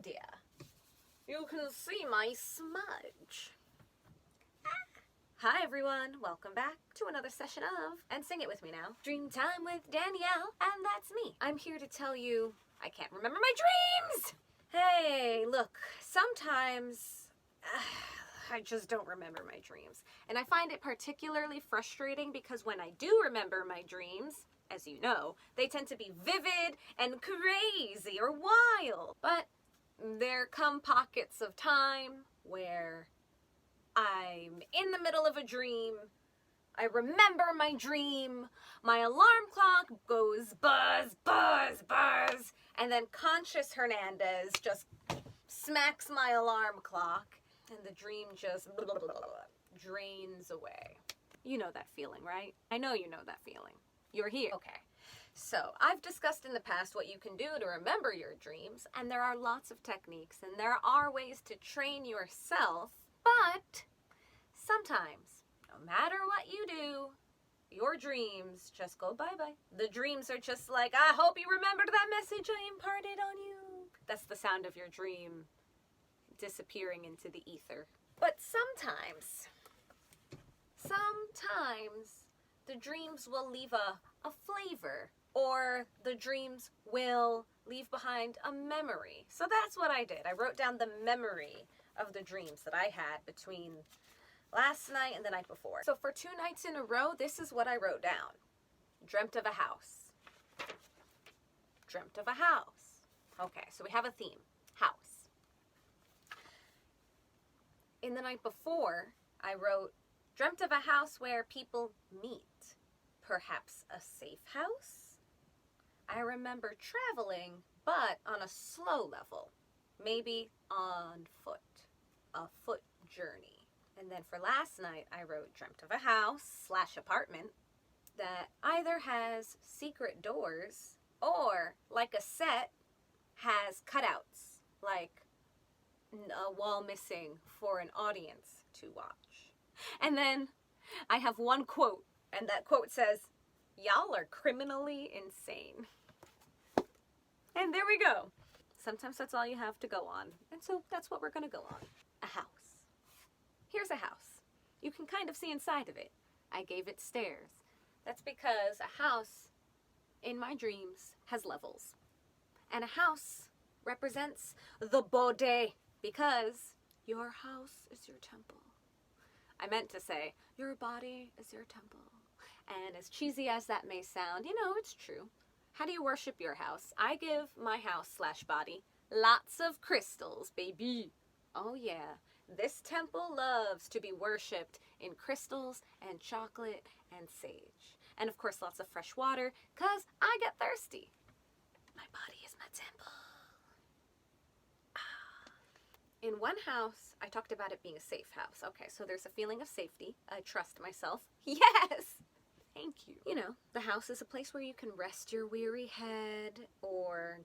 dear. You can see my smudge. Hi everyone, welcome back to another session of, and sing it with me now, Dreamtime with Danielle, and that's me. I'm here to tell you, I can't remember my dreams! Hey, look, sometimes I just don't remember my dreams. And I find it particularly frustrating because when I do remember my dreams, as you know, they tend to be vivid and crazy or wild. But there come pockets of time where I'm in the middle of a dream, I remember my dream, my alarm clock goes buzz, buzz, buzz, and then conscious Hernandez just smacks my alarm clock, and the dream just drains away. You know that feeling, right? I know you know that feeling. You're here. Okay. So, I've discussed in the past what you can do to remember your dreams, and there are lots of techniques, and there are ways to train yourself, but sometimes, no matter what you do, your dreams just go bye-bye. The dreams are just like, I hope you remembered that message I imparted on you. That's the sound of your dream disappearing into the ether. But sometimes, the dreams will leave a flavor, or the dreams will leave behind a memory. So that's what I did. I wrote down the memory of the dreams that I had between last night and the night before. So for 2 nights in a row, this is what I wrote down. Dreamt of a house. Dreamt of a house. Okay, so we have a theme. House. In the night before, I wrote, dreamt of a house where people meet. Perhaps a safe house? I remember traveling, but on a slow level. Maybe on foot. A foot journey. And then for last night, I wrote, dreamt of a house/apartment that either has secret doors or, like a set, has cutouts, like a wall missing for an audience to watch. And then I have one quote, and that quote says, y'all are criminally insane. And there we go. Sometimes that's all you have to go on. And so that's what we're going to go on. A house. Here's a house. You can kind of see inside of it. I gave it stairs. That's because a house, in my dreams, has levels. And a house represents the body, because your house is your temple. I meant to say, your body is your temple. And as cheesy as that may sound, you know, it's true. How do you worship your house? I give my house/body lots of crystals, baby. Oh yeah. This temple loves to be worshipped in crystals and chocolate and sage. And of course lots of fresh water, because I get thirsty. My body is my temple. In one house, I talked about it being a safe house. Okay, so there's a feeling of safety. I trust myself. Yes! Thank you. You know, the house is a place where you can rest your weary head or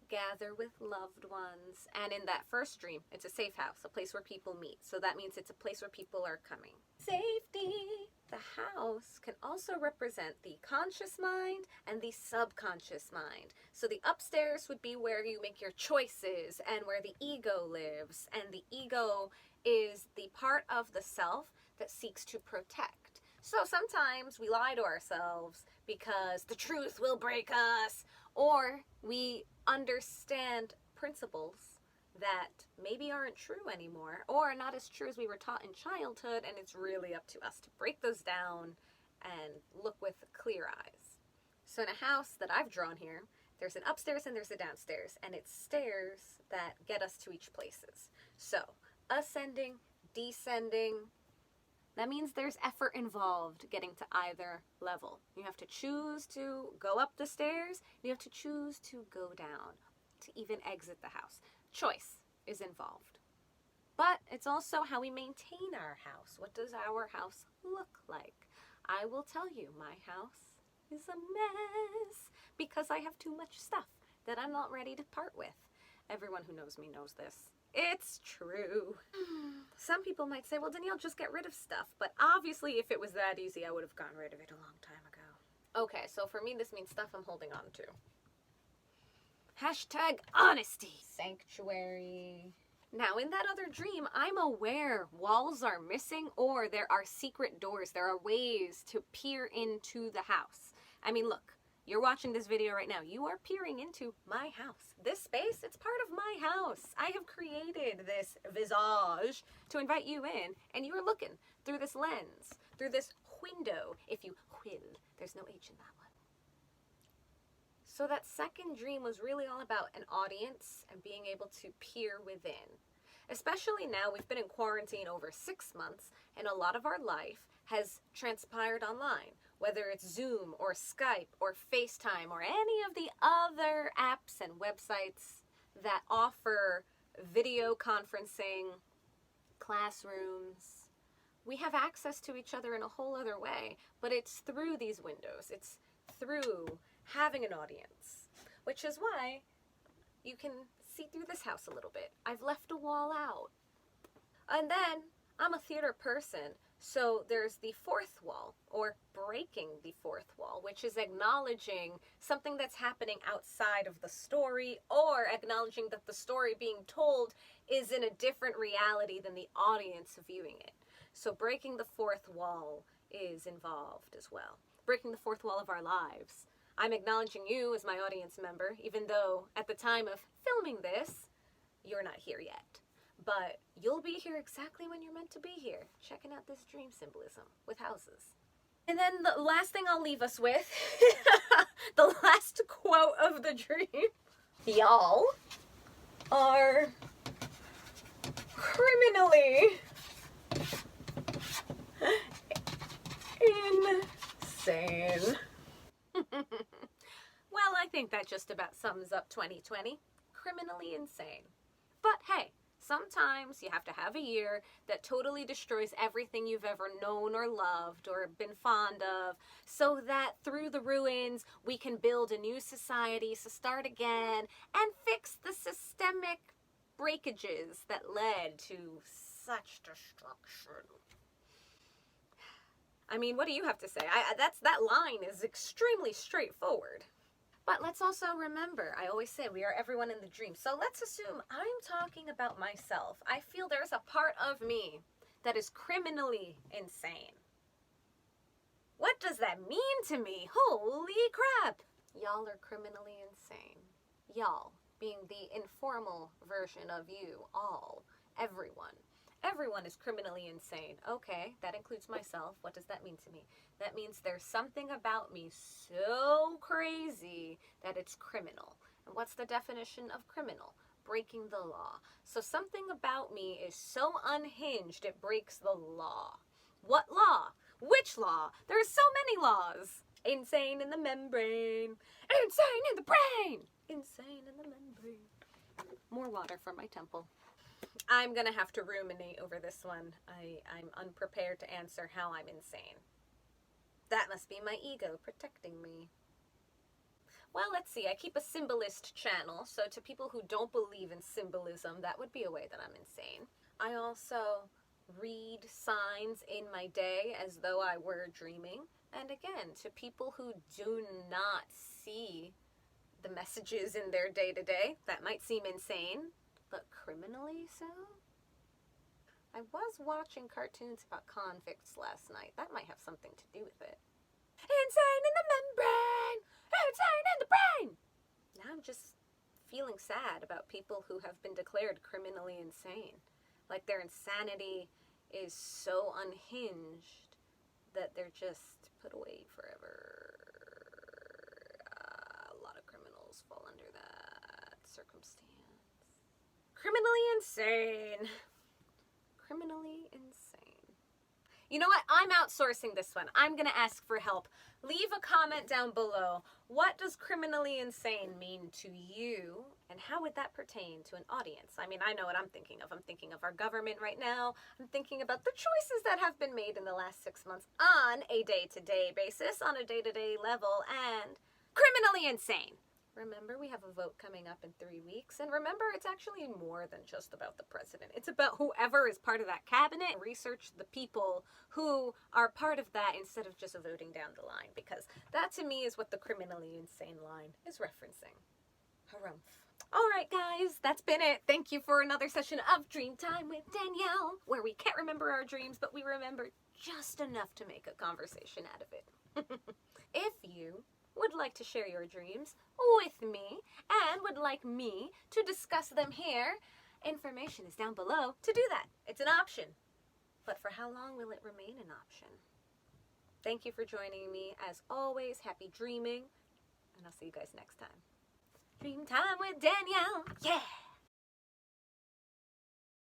gather with loved ones. And in that first dream, it's a safe house, a place where people meet. So that means it's a place where people are coming. Safety! The house can also represent the conscious mind and the subconscious mind. So the upstairs would be where you make your choices and where the ego lives. And the ego is the part of the self that seeks to protect. So sometimes we lie to ourselves because the truth will break us, or we understand principles that maybe aren't true anymore, or are not as true as we were taught in childhood, and it's really up to us to break those down and look with clear eyes. So in a house that I've drawn here, there's an upstairs and there's a downstairs, and it's stairs that get us to each places. So ascending, descending, that means there's effort involved getting to either level. You have to choose to go up the stairs, you have to choose to go down to even exit the house. Choice is involved. But it's also how we maintain our house. What does our house look like? I will tell you, my house is a mess because I have too much stuff that I'm not ready to part with. Everyone who knows me knows this. It's true. Some people might say, well, Danielle, just get rid of stuff. But obviously, if it was that easy, I would have gotten rid of it a long time ago. Okay, so for me, this means stuff I'm holding on to. Hashtag honesty. Sanctuary. Now, in that other dream, I'm aware walls are missing or there are secret doors. There are ways to peer into the house. I mean, look, you're watching this video right now. You are peering into my house. This space, it's part of my house. I have created this visage to invite you in, and you are looking through this lens, through this window, if you will. There's no H in that one. So that second dream was really all about an audience and being able to peer within. Especially now, we've been in quarantine over 6 months, and a lot of our life has transpired online. Whether it's Zoom or Skype or FaceTime or any of the other apps and websites that offer video conferencing, classrooms, we have access to each other in a whole other way, but it's through these windows. It's through having an audience, which is why you can see through this house a little bit. I've left a wall out. And then I'm a theater person, so there's the fourth wall, or breaking the fourth wall, which is acknowledging something that's happening outside of the story, or acknowledging that the story being told is in a different reality than the audience viewing it. So breaking the fourth wall is involved as well. Breaking the fourth wall of our lives. I'm acknowledging you as my audience member, even though at the time of filming this, you're not here yet. But you'll be here exactly when you're meant to be here, checking out this dream symbolism with houses. And then the last thing I'll leave us with, the last quote of the dream. Y'all are criminally insane. Well, I think that just about sums up 2020. Criminally insane. But hey, sometimes you have to have a year that totally destroys everything you've ever known or loved or been fond of, so that through the ruins we can build a new society, so start again, and fix the systemic breakages that led to such destruction. I mean, what do you have to say? That line is extremely straightforward. But let's also remember, I always say we are everyone in the dream. So let's assume I'm talking about myself. I feel there's a part of me that is criminally insane. What does that mean to me? Holy crap! Y'all are criminally insane. Y'all being the informal version of you, all, everyone. Everyone is criminally insane. Okay, that includes myself. What does that mean to me? That means there's something about me so crazy that it's criminal. And what's the definition of criminal? Breaking the law. So something about me is so unhinged it breaks the law. What law? Which law? There are so many laws. Insane in the membrane. Insane in the brain. Insane in the membrane. More water from my temple. I'm gonna have to ruminate over this one. I'm unprepared to answer how I'm insane. That must be my ego protecting me. Well, let's see. I keep a symbolist channel, so to people who don't believe in symbolism, that would be a way that I'm insane. I also read signs in my day as though I were dreaming. And again, to people who do not see the messages in their day-to-day, that might seem insane. But criminally so? I was watching cartoons about convicts last night. That might have something to do with it. Insane in the membrane! Insane in the brain! Now I'm just feeling sad about people who have been declared criminally insane. Like their insanity is so unhinged that they're just put away forever. A lot of criminals fall under that circumstance. Criminally insane. Criminally insane. You know what? I'm outsourcing this one. I'm going to ask for help. Leave a comment down below. What does criminally insane mean to you? And how would that pertain to an audience? I mean, I know what I'm thinking of. I'm thinking of our government right now. I'm thinking about the choices that have been made in the last 6 months on a day-to-day basis, on a day-to-day level, and criminally insane. Remember, we have a vote coming up in 3 weeks. And remember, it's actually more than just about the president. It's about whoever is part of that cabinet. Research the people who are part of that instead of just voting down the line. Because that, to me, is what the criminally insane line is referencing. Harumph. All right, guys, that's been it. Thank you for another session of Dreamtime with Danielle, where we can't remember our dreams, but we remember just enough to make a conversation out of it. If you would like to share your dreams with me and would like me to discuss them here, information is down below to do that. It's an option. But for how long will it remain an option? Thank you for joining me. As always, happy dreaming, and I'll see you guys next time. Dreamtime with Danielle. Yeah!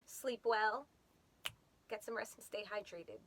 Sleep well. Get some rest and stay hydrated.